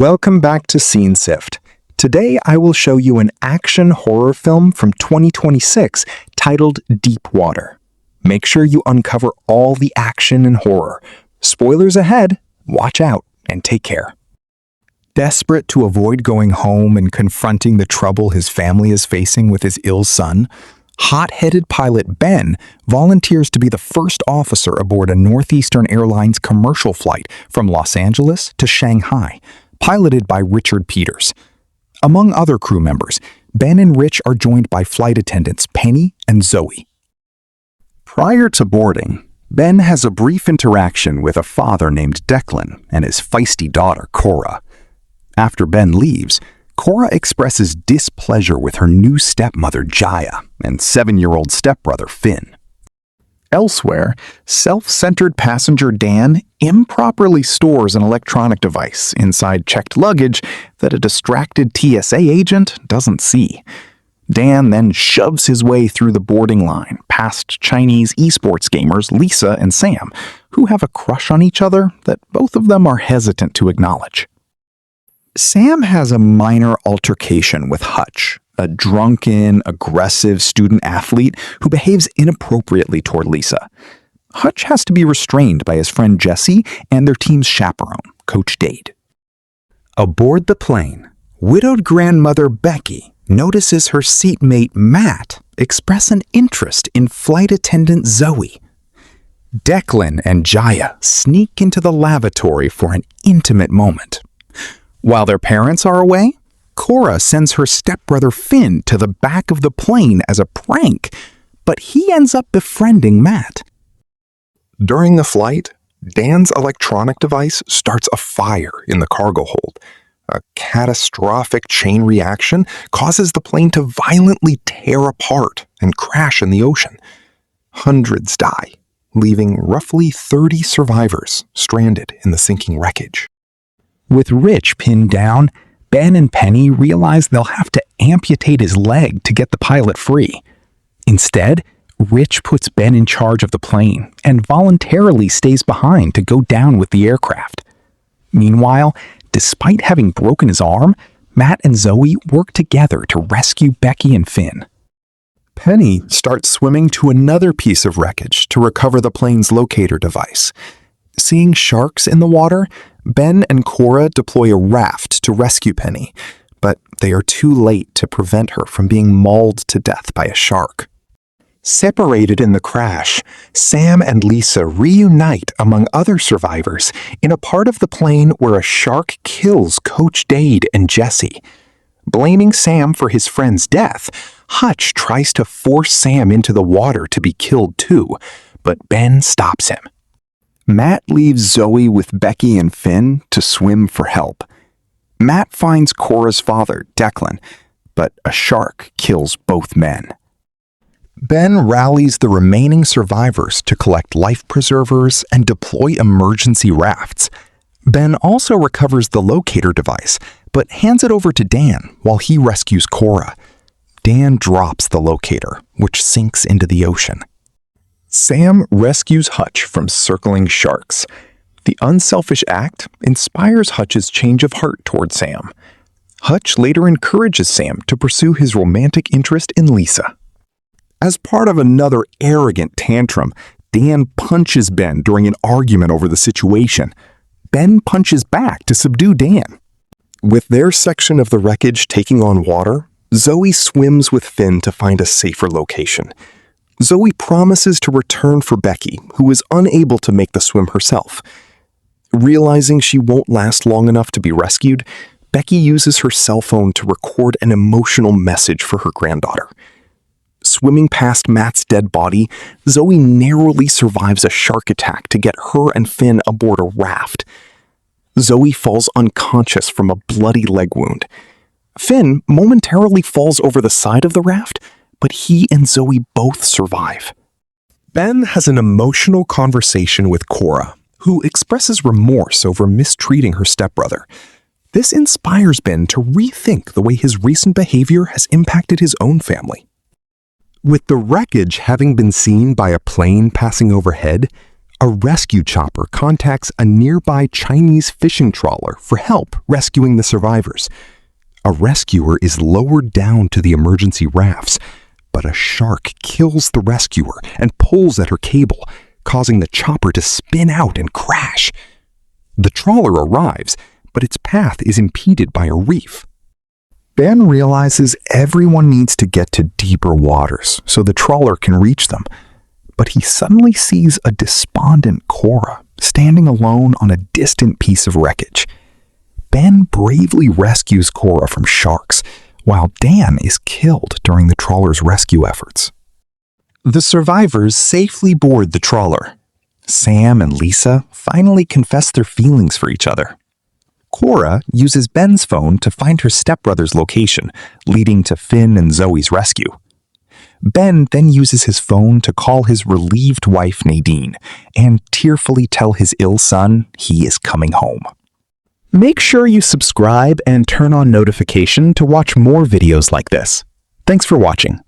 Welcome back to Sift. Today I will show you an action horror film from 2026 titled Deep Water. Make sure you uncover all the action and horror. Spoilers ahead, watch out, and take care. Desperate to avoid going home and confronting the trouble his family is facing with his ill son, hot-headed pilot Ben volunteers to be the first officer aboard a Northeastern Airlines commercial flight from Los Angeles to Shanghai, piloted by Richard Peters. Among other crew members, Ben and Rich are joined by flight attendants Penny and Zoe. Prior to boarding, Ben has a brief interaction with a father named Declan and his feisty daughter Cora. After Ben leaves, Cora expresses displeasure with her new stepmother Jaya and 7-year-old stepbrother Finn. Elsewhere, self-centered passenger Dan improperly stores an electronic device inside checked luggage that a distracted TSA agent doesn't see. Dan then shoves his way through the boarding line past Chinese esports gamers Lisa and Sam, who have a crush on each other that both of them are hesitant to acknowledge. Sam has a minor altercation with Hutch, a drunken, aggressive student-athlete who behaves inappropriately toward Lisa. Hutch has to be restrained by his friend Jesse and their team's chaperone, Coach Dade. Aboard the plane, widowed grandmother Becky notices her seatmate Matt express an interest in flight attendant Zoe. Declan and Jaya sneak into the lavatory for an intimate moment. While their parents are away, Cora sends her stepbrother Finn to the back of the plane as a prank, but he ends up befriending Matt. During the flight, Dan's electronic device starts a fire in the cargo hold. A catastrophic chain reaction causes the plane to violently tear apart and crash in the ocean. Hundreds die, leaving roughly 30 survivors stranded in the sinking wreckage. With Rich pinned down, Ben and Penny realize they'll have to amputate his leg to get the pilot free. Instead, Rich puts Ben in charge of the plane and voluntarily stays behind to go down with the aircraft. Meanwhile, despite having broken his arm, Matt and Zoe work together to rescue Becky and Finn. Penny starts swimming to another piece of wreckage to recover the plane's locator device. Seeing sharks in the water, Ben and Cora deploy a raft to rescue Penny, but they are too late to prevent her from being mauled to death by a shark. Separated in the crash, Sam and Lisa reunite among other survivors in a part of the plane where a shark kills Coach Dade and Jesse. Blaming Sam for his friend's death, Hutch tries to force Sam into the water to be killed too, but Ben stops him. Matt leaves Zoe with Becky and Finn to swim for help. Matt finds Cora's father, Declan, but a shark kills both men. Ben rallies the remaining survivors to collect life preservers and deploy emergency rafts. Ben also recovers the locator device, but hands it over to Dan while he rescues Cora. Dan drops the locator, which sinks into the ocean. Sam rescues Hutch from circling sharks. The unselfish act inspires Hutch's change of heart toward Sam. Hutch later encourages Sam to pursue his romantic interest in Lisa. As part of another arrogant tantrum, Dan punches Ben during an argument over the situation. Ben punches back to subdue Dan. With their section of the wreckage taking on water, Zoe swims with Finn to find a safer location. Zoe promises to return for Becky, who is unable to make the swim herself. Realizing she won't last long enough to be rescued, Becky uses her cell phone to record an emotional message for her granddaughter. Swimming past Matt's dead body, Zoe narrowly survives a shark attack to get her and Finn aboard a raft. Zoe falls unconscious from a bloody leg wound. Finn momentarily falls over the side of the raft, but he and Zoe both survive. Ben has an emotional conversation with Cora, who expresses remorse over mistreating her stepbrother. This inspires Ben to rethink the way his recent behavior has impacted his own family. With the wreckage having been seen by a plane passing overhead, A rescue chopper contacts a nearby Chinese fishing trawler for help rescuing the survivors. A rescuer is lowered down to the emergency rafts, but a shark kills the rescuer and pulls at her cable, causing the chopper to spin out and crash. The trawler arrives, but its path is impeded by a reef. Ben realizes everyone needs to get to deeper waters so the trawler can reach them, but he suddenly sees a despondent Cora standing alone on a distant piece of wreckage. Ben bravely rescues Cora from sharks, while Dan is killed during the trawler's rescue efforts. The survivors safely board the trawler. Sam and Lisa finally confess their feelings for each other. Cora uses Ben's phone to find her stepbrother's location, leading to Finn and Zoe's rescue. Ben then uses his phone to call his relieved wife Nadine and tearfully tell his ill son he is coming home. Make sure you subscribe and turn on notification to watch more videos like this. Thanks for watching.